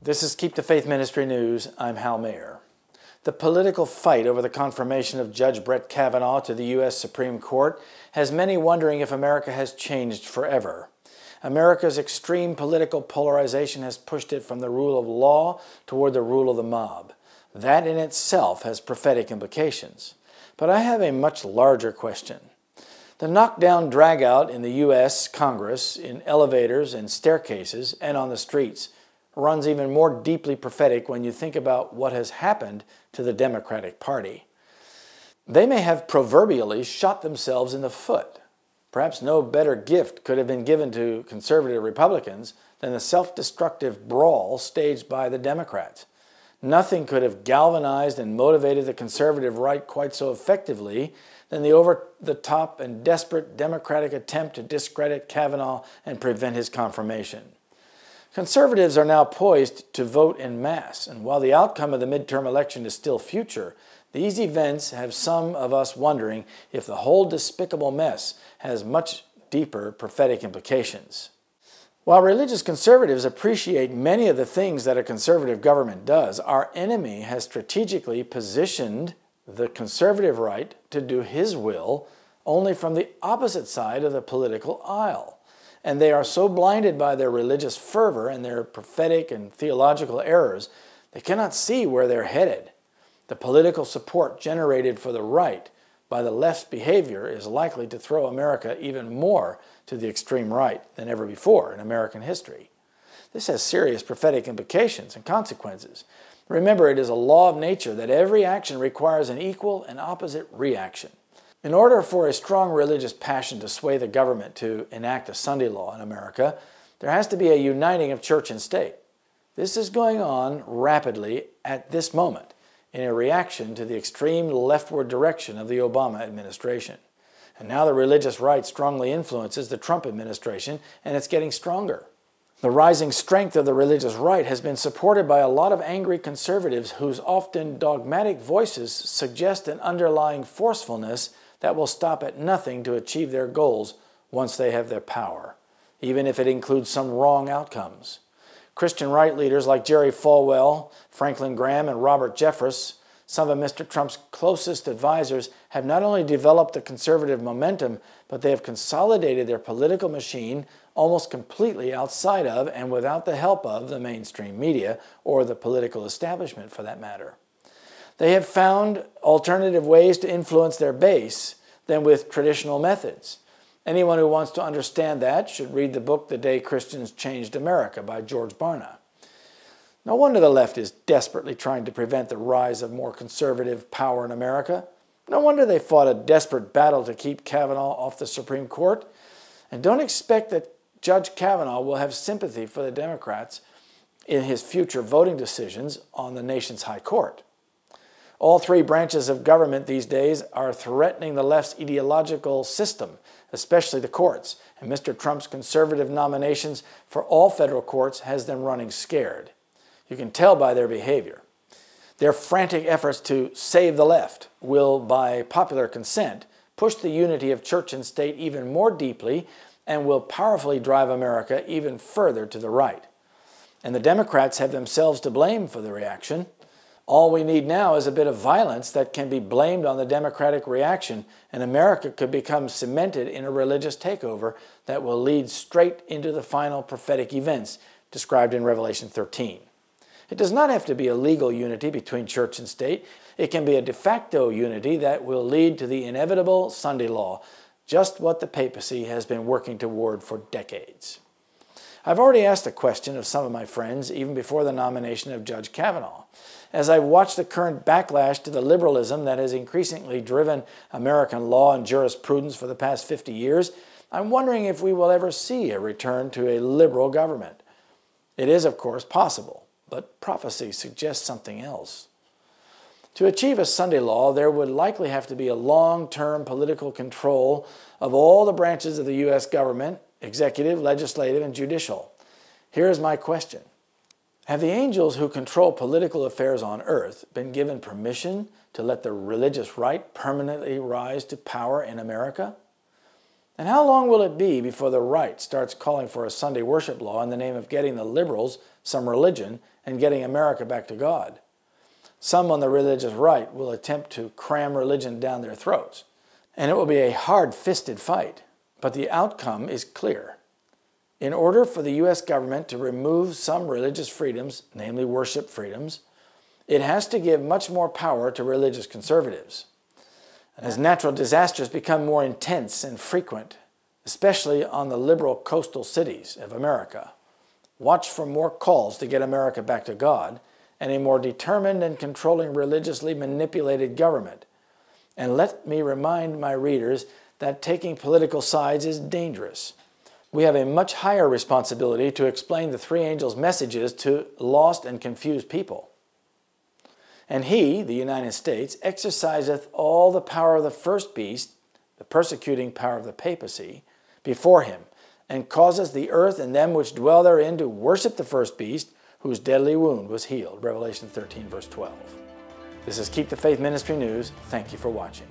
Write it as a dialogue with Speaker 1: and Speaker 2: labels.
Speaker 1: This is Keep the Faith Ministry News. I'm Hal Mayer. The political fight over the confirmation of Judge Brett Kavanaugh to the U.S. Supreme Court has many wondering if America has changed forever. America's extreme political polarization has pushed it from the rule of law toward the rule of the mob. That in itself has prophetic implications. But I have a much larger question. The knockdown dragout in the U.S. Congress, in elevators and staircases, and on the streets runs even more deeply prophetic when you think about what has happened to the Democratic Party. They may have proverbially shot themselves in the foot. Perhaps no better gift could have been given to conservative Republicans than the self-destructive brawl staged by the Democrats. Nothing could have galvanized and motivated the conservative right quite so effectively than the over-the-top and desperate Democratic attempt to discredit Kavanaugh and prevent his confirmation. Conservatives are now poised to vote en masse, and while the outcome of the midterm election is still future, these events have some of us wondering if the whole despicable mess has much deeper prophetic implications. While religious conservatives appreciate many of the things that a conservative government does, our enemy has strategically positioned the conservative right to do his will only from the opposite side of the political aisle. And they are so blinded by their religious fervor and their prophetic and theological errors, they cannot see where they're headed. The political support generated for the right by the left's behavior is likely to throw America even more to the extreme right than ever before in American history. This has serious prophetic implications and consequences. Remember, it is a law of nature that every action requires an equal and opposite reaction. In order for a strong religious passion to sway the government to enact a Sunday law in America, there has to be a uniting of church and state. This is going on rapidly at this moment in a reaction to the extreme leftward direction of the Obama administration. And now the religious right strongly influences the Trump administration, and it's getting stronger. The rising strength of the religious right has been supported by a lot of angry conservatives whose often dogmatic voices suggest an underlying forcefulness that will stop at nothing to achieve their goals once they have their power, even if it includes some wrong outcomes. Christian right leaders like Jerry Falwell, Franklin Graham, and Robert Jeffress, some of Mr. Trump's closest advisors, have not only developed the conservative momentum, but they have consolidated their political machine almost completely outside of and without the help of the mainstream media or the political establishment for that matter. They have found alternative ways to influence their base than with traditional methods. Anyone who wants to understand that should read the book The Day Christians Changed America by George Barna. No wonder the left is desperately trying to prevent the rise of more conservative power in America. No wonder they fought a desperate battle to keep Kavanaugh off the Supreme Court. And don't expect that Judge Kavanaugh will have sympathy for the Democrats in his future voting decisions on the nation's high court. All three branches of government these days are threatening the left's ideological system, especially the courts, and Mr. Trump's conservative nominations for all federal courts has them running scared. You can tell by their behavior. Their frantic efforts to save the left will, by popular consent, push the unity of church and state even more deeply and will powerfully drive America even further to the right. And the Democrats have themselves to blame for the reaction. All we need now is a bit of violence that can be blamed on the Democratic reaction, and America could become cemented in a religious takeover that will lead straight into the final prophetic events described in Revelation 13. It does not have to be a legal unity between church and state. It can be a de facto unity that will lead to the inevitable Sunday law, just what the papacy has been working toward for decades. I've already asked the question of some of my friends even before the nomination of Judge Kavanaugh. As I've watched the current backlash to the liberalism that has increasingly driven American law and jurisprudence for the past 50 years, I'm wondering if we will ever see a return to a liberal government. It is, of course, possible, but prophecy suggests something else. To achieve a Sunday law, there would likely have to be a long-term political control of all the branches of the U.S. government, executive, legislative, and judicial. Here is my question. Have the angels who control political affairs on earth been given permission to let the religious right permanently rise to power in America? And how long will it be before the right starts calling for a Sunday worship law in the name of getting the liberals some religion and getting America back to God? Some on the religious right will attempt to cram religion down their throats, and it will be a hard-fisted fight, but the outcome is clear. In order for the U.S. government to remove some religious freedoms, namely worship freedoms, it has to give much more power to religious conservatives. As natural disasters become more intense and frequent, especially on the liberal coastal cities of America, watch for more calls to get America back to God and a more determined and controlling religiously manipulated government. And let me remind my readers that taking political sides is dangerous. We have a much higher responsibility to explain the three angels' messages to lost and confused people. And he, the United States, exerciseth all the power of the first beast, the persecuting power of the papacy, before him, and causeth the earth and them which dwell therein to worship the first beast, whose deadly wound was healed. Revelation 13, verse 12. This is Keep the Faith Ministry News. Thank you for watching.